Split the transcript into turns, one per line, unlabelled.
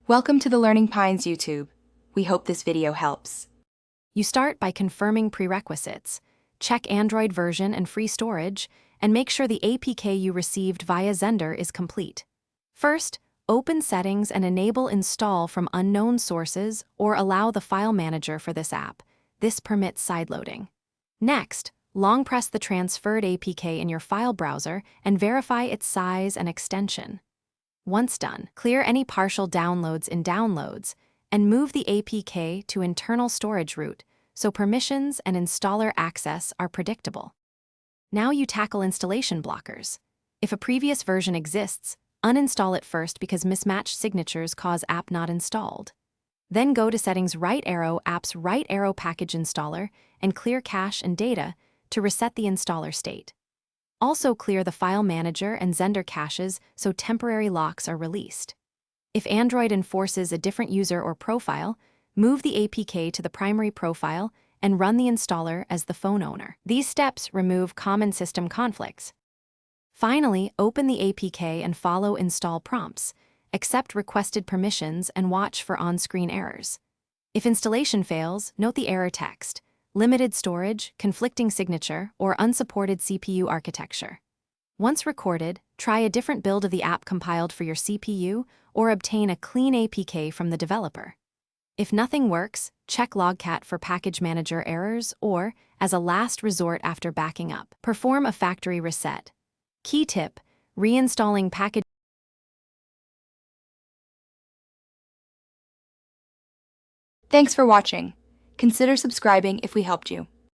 Welcome to the Learning Pines YouTube. We hope this video helps.
You start by confirming prerequisites. Check Android version and free storage, and make sure the APK you received via Xender is complete. First, open Settings and enable Install from unknown sources or allow the file manager for this app. This permits sideloading. Next, long press the transferred APK in your file browser and verify its size and extension. Once done, clear any partial downloads in Downloads and move the APK to internal storage root so permissions and installer access are predictable. Now you tackle installation blockers. If a previous version exists, uninstall it first because mismatched signatures cause app not installed. Then go to Settings right arrow App's right arrow Package Installer and clear cache and data to reset the installer state. Also clear the file manager and Xender caches so temporary locks are released. If Android enforces a different user or profile, move the APK to the primary profile and run the installer as the phone owner. These steps remove common system conflicts. Finally, open the APK and follow install prompts. Accept requested permissions and watch for on-screen errors. If installation fails, note the error text: limited storage, conflicting signature, or unsupported CPU architecture. Once recorded, try a different build of the app compiled for your CPU or obtain a clean APK from the developer. If nothing works, check Logcat for package manager errors or, as a last resort after backing up, perform a factory reset. Key tip: reinstalling package.
Thanks for watching. Consider subscribing if we helped you.